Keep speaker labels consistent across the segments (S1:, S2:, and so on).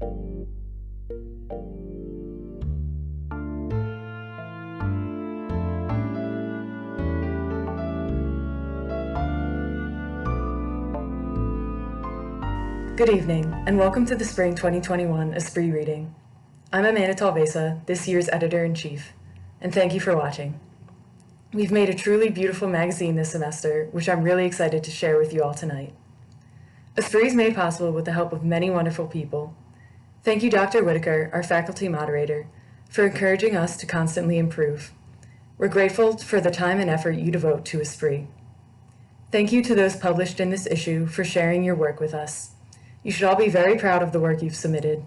S1: Good evening, and welcome to the Spring 2021 Esprit reading. I'm Amanda Talvesa, this year's editor-in-chief, and thank you for watching. We've made a truly beautiful magazine this semester, which I'm really excited to share with you all tonight. Esprit is made possible with the help of many wonderful people. Thank you, Dr. Whitaker, our faculty moderator, for encouraging us to constantly improve. We're grateful for the time and effort you devote to Esprit. Thank you to those published in this issue for sharing your work with us. You should all be very proud of the work you've submitted.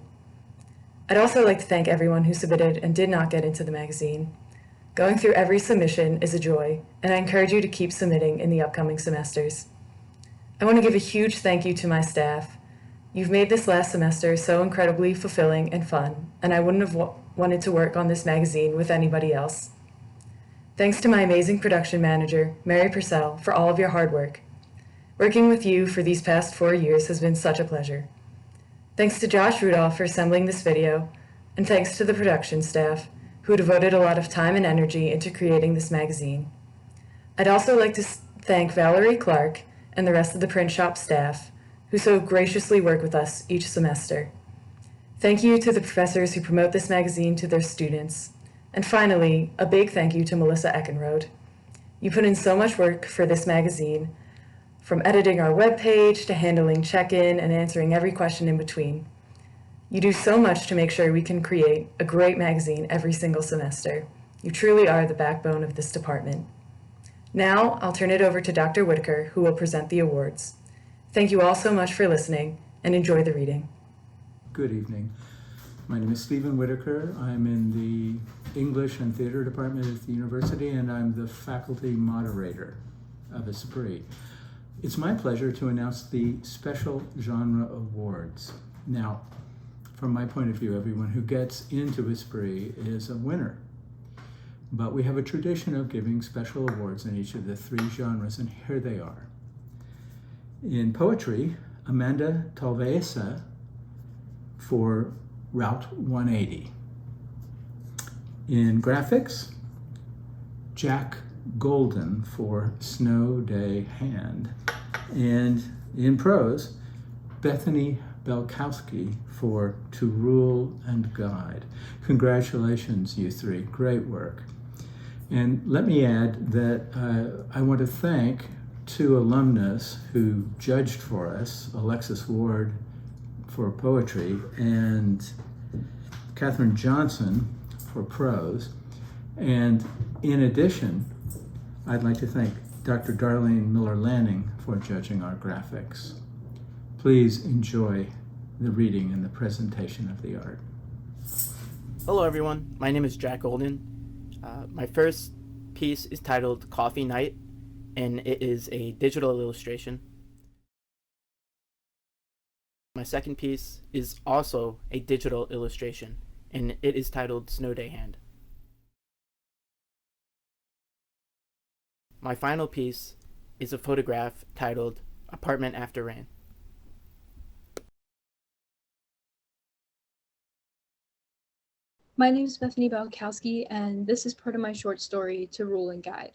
S1: I'd also like to thank everyone who submitted and did not get into the magazine. Going through every submission is a joy, and I encourage you to keep submitting in the upcoming semesters. I want to give a huge thank you to my staff. You've made this last semester so incredibly fulfilling and fun, and I wouldn't have wanted to work on this magazine with anybody else. Thanks to my amazing production manager, Mary Purcell, for all of your hard work. Working with you for these past 4 years has been such a pleasure. Thanks to Josh Rudolph for assembling this video, and thanks to the production staff, who devoted a lot of time and energy into creating this magazine. I'd also like to thank Valerie Clark and the rest of the print shop staff, who so graciously work with us each semester. Thank you to the professors who promote this magazine to their students. And finally, a big thank you to Melissa Eckenrode. You put in so much work for this magazine, from editing our webpage to handling check-in and answering every question in between. You do so much to make sure we can create a great magazine every single semester. You truly are the backbone of this department. Now, I'll turn it over to Dr. Whitaker, who will present the awards. Thank you all so much for listening, and enjoy the reading.
S2: Good evening. My name is Stephen Whitaker. I'm in the English and Theater Department at the university, and I'm the faculty moderator of Esprit. It's my pleasure to announce the Special Genre Awards. Now, from my point of view, everyone who gets into Esprit is a winner. But we have a tradition of giving special awards in each of the 3 genres, and here they are. In poetry, Amanda Talvesa for Route 180. In graphics, Jack Golden for Snow Day Hand. And in prose, Bethany Balkowski for To Rule and Guide. Congratulations, you 3. Great work. And let me add that I want to thank 2 alumnus who judged for us, Alexis Ward for poetry and Catherine Johnson for prose. And in addition, I'd like to thank Dr. Darlene Miller-Lanning for judging our graphics. Please enjoy the reading and the presentation of the art.
S3: Hello everyone, my name is Jack Golden. My first piece is titled Coffee Night, and it is a digital illustration. My second piece is also a digital illustration, and it is titled Snow Day Hand. My final piece is a photograph titled Apartment After Rain.
S4: My name is Bethany Balkowski, and this is part of my short story, To Rule and Guide.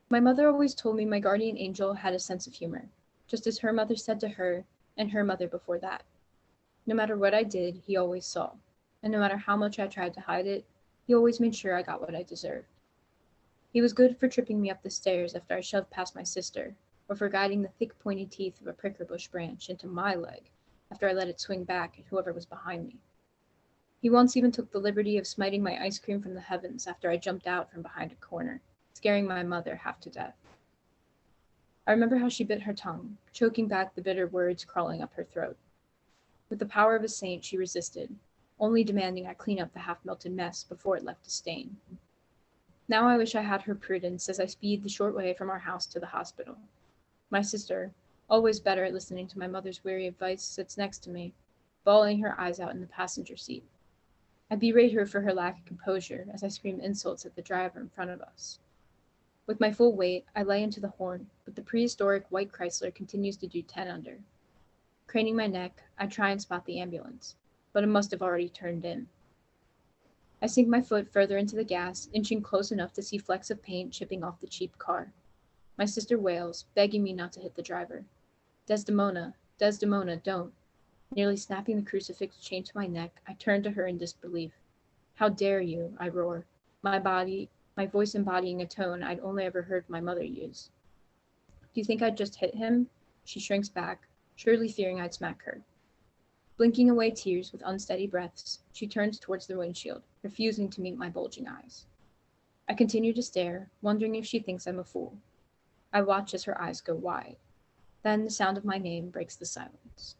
S4: My mother always told me my guardian angel had a sense of humor, just as her mother said to her and her mother before that. No matter what I did, he always saw, and no matter how much I tried to hide it, he always made sure I got what I deserved. He was good for tripping me up the stairs after I shoved past my sister, or for guiding the thick pointy teeth of a pricker bush branch into my leg after I let it swing back at whoever was behind me. He once even took the liberty of smiting my ice cream from the heavens after I jumped out from behind a corner, scaring my mother half to death. I remember how she bit her tongue, choking back the bitter words crawling up her throat. With the power of a saint, she resisted, only demanding I clean up the half-melted mess before it left a stain. Now I wish I had her prudence as I speed the short way from our house to the hospital. My sister, always better at listening to my mother's weary advice, sits next to me, bawling her eyes out in the passenger seat. I berate her for her lack of composure as I scream insults at the driver in front of us. With my full weight, I lay into the horn, but the prehistoric white Chrysler continues to do 10 under. Craning my neck, I try and spot the ambulance, but it must have already turned in. I sink my foot further into the gas, inching close enough to see flecks of paint chipping off the cheap car. My sister wails, begging me not to hit the driver. Desdemona, Desdemona, don't. Nearly snapping the crucifix chained to my neck, I turn to her in disbelief. How dare you, I roar, my voice embodying a tone I'd only ever heard my mother use. Do you think I'd just hit him? She shrinks back, surely fearing I'd smack her. Blinking away tears with unsteady breaths, she turns towards the windshield, refusing to meet my bulging eyes. I continue to stare, wondering if she thinks I'm a fool. I watch as her eyes go wide. Then the sound of my name breaks the silence.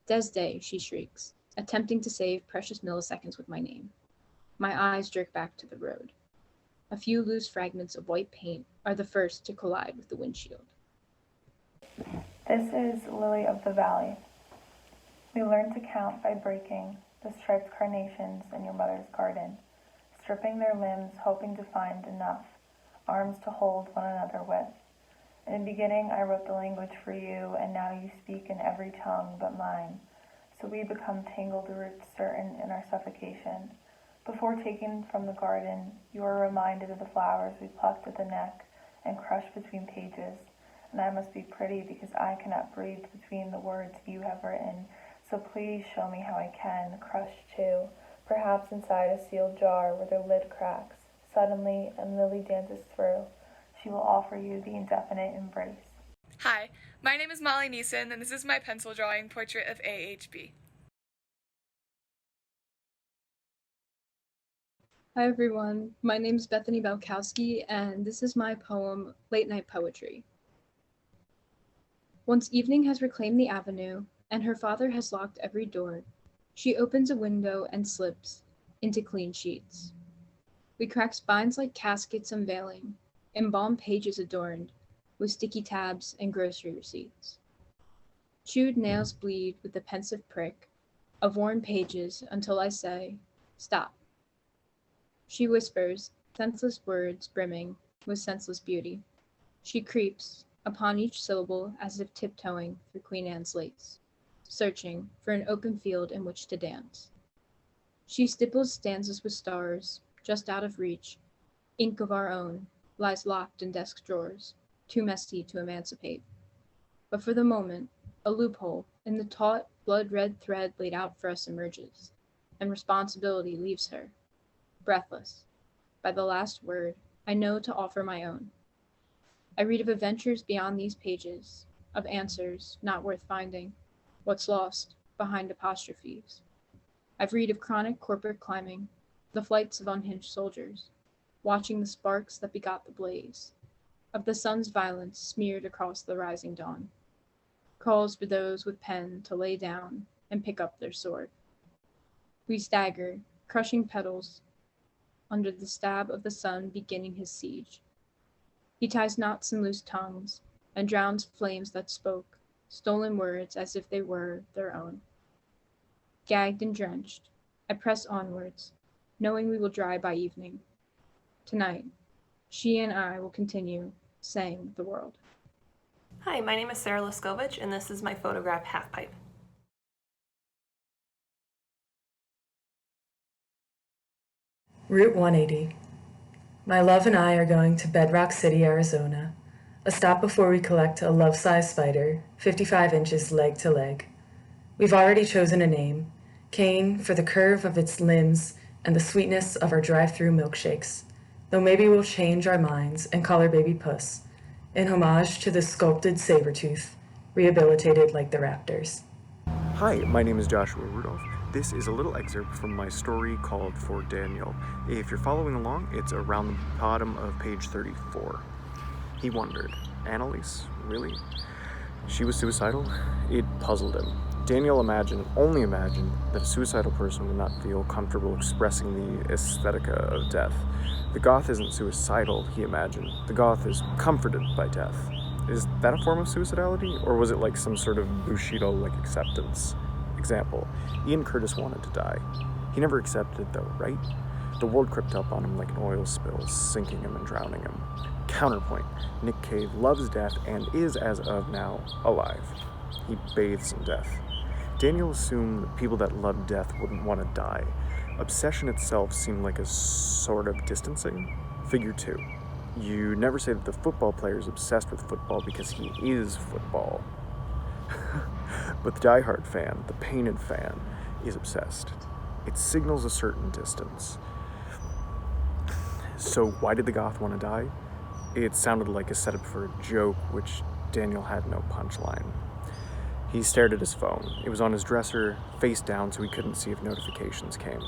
S4: Desde, she shrieks, attempting to save precious milliseconds with my name. My eyes jerk back to the road. A few loose fragments of white paint are the first to collide with the windshield.
S5: This is Lily of the Valley. We learned to count by breaking the striped carnations in your mother's garden, stripping their limbs, hoping to find enough arms to hold one another with. In the beginning, I wrote the language for you, and now you speak in every tongue but mine. So we become tangled roots, certain in our suffocation. Before taken from the garden, you are reminded of the flowers we plucked at the neck and crushed between pages. And I must be pretty because I cannot breathe between the words you have written. So please show me how I can, crush too, perhaps inside a sealed jar where the lid cracks. Suddenly, and Lily dances through. She will offer you the indefinite embrace.
S6: Hi, my name is Molly Neeson, and this is my pencil drawing portrait of AHB.
S4: Hi everyone, my name is Bethany Balkowski, and this is my poem, Late Night Poetry. Once evening has reclaimed the avenue, and her father has locked every door, she opens a window and slips into clean sheets. We crack spines like caskets unveiling, embalmed pages adorned with sticky tabs and grocery receipts. Chewed nails bleed with the pensive prick of worn pages until I say, stop. She whispers, senseless words brimming with senseless beauty. She creeps upon each syllable as if tiptoeing through Queen Anne's lace, searching for an open field in which to dance. She stipples stanzas with stars, just out of reach. Ink of our own lies locked in desk drawers, too messy to emancipate. But for the moment, a loophole in the taut, blood-red thread laid out for us emerges, and responsibility leaves her. Breathless, by the last word, I know to offer my own. I read of adventures beyond these pages, of answers not worth finding, what's lost behind apostrophes. I've read of chronic corporate climbing, the flights of unhinged soldiers, watching the sparks that begot the blaze, of the sun's violence smeared across the rising dawn. Calls for those with pen to lay down and pick up their sword. We stagger, crushing petals, under the stab of the sun beginning his siege. He ties knots in loose tongues, and drowns flames that spoke, stolen words as if they were their own. Gagged and drenched, I press onwards, knowing we will dry by evening. Tonight, she and I will continue saying the world.
S7: Hi, my name is Sarah Leskovich, and this is my photograph Half Pipe.
S1: Route 180. My love and I are going to Bedrock City, Arizona, a stop before we collect a love-size spider, 55 inches leg to leg. We've already chosen a name, Cain, for the curve of its limbs and the sweetness of our drive-through milkshakes, though maybe we'll change our minds and call her Baby Puss, in homage to the sculpted saber-tooth, rehabilitated like the raptors.
S8: Hi, my name is Joshua Rudolph. This is a little excerpt from my story called For Daniel. If you're following along, it's around the bottom of page 34. He wondered, Annalise, really? She was suicidal? It puzzled him. Daniel only imagined, that a suicidal person would not feel comfortable expressing the aesthetica of death. The goth isn't suicidal, he imagined. The goth is comforted by death. Is that a form of suicidality, or was it like some sort of Bushido-like acceptance? Example, Ian Curtis wanted to die. He never accepted though, right? The world crept up on him like an oil spill, sinking him and drowning him. Counterpoint, Nick Cave loves death and is, as of now, alive. He bathes in death. Daniel assumed that people that loved death wouldn't want to die. Obsession itself seemed like a sort of distancing. Figure 2. You never say that the football player is obsessed with football because he is football. But the diehard fan, the painted fan, is obsessed. It signals a certain distance. So why did the goth want to die? It sounded like a setup for a joke, which Daniel had no punchline. He stared at his phone. It was on his dresser, face down, so he couldn't see if notifications came.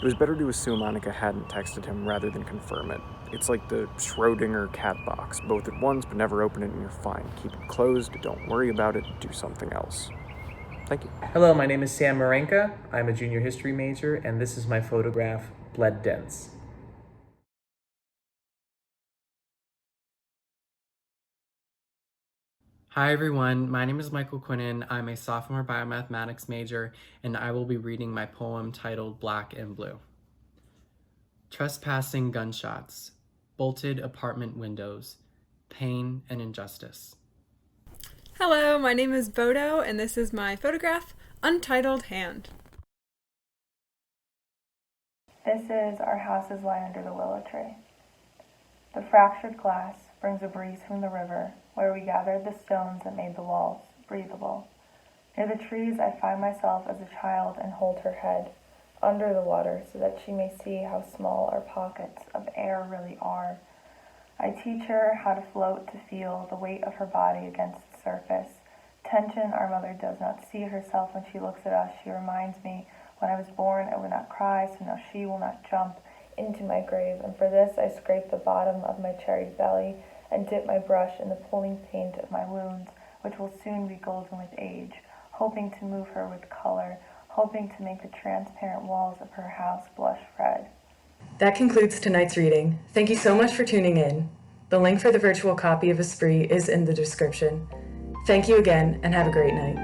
S8: It was better to assume Annika hadn't texted him rather than confirm it. It's like the Schrodinger cat box, both at once, but never open it and you're fine. Keep it closed, don't worry about it, do something else. Thank you.
S9: Hello, my name is Sam Marenka. I'm a junior history major, and this is my photograph, Blood Dense. Hi everyone, my name is Michael Quinnen. I'm a sophomore biomathematics major, and I will be reading my poem titled Black and Blue. Trespassing gunshots, bolted apartment windows, pain and injustice.
S10: Hello, my name is Bodo, and this is my photograph, Untitled Hand.
S5: This is Our Houses Lie Under the Willow Tree. The fractured glass brings a breeze from the river, where we gathered the stones that made the walls breathable. Near the trees I find myself as a child and hold her head under the water so that she may see how small our pockets of air really are. I teach her how to float, to feel the weight of her body against the surface. Tension our mother does not see herself when she looks at us. She reminds me, when I was born I would not cry, so now she will not jump into my grave, and for this I scrape the bottom of my cherried belly and dip my brush in the pooling paint of my wounds, which will soon be golden with age, hoping to move her with color, hoping to make the transparent walls of her house blush red.
S1: That concludes tonight's reading. Thank you so much for tuning in. The link for the virtual copy of Esprit is in the description. Thank you again, and have a great night.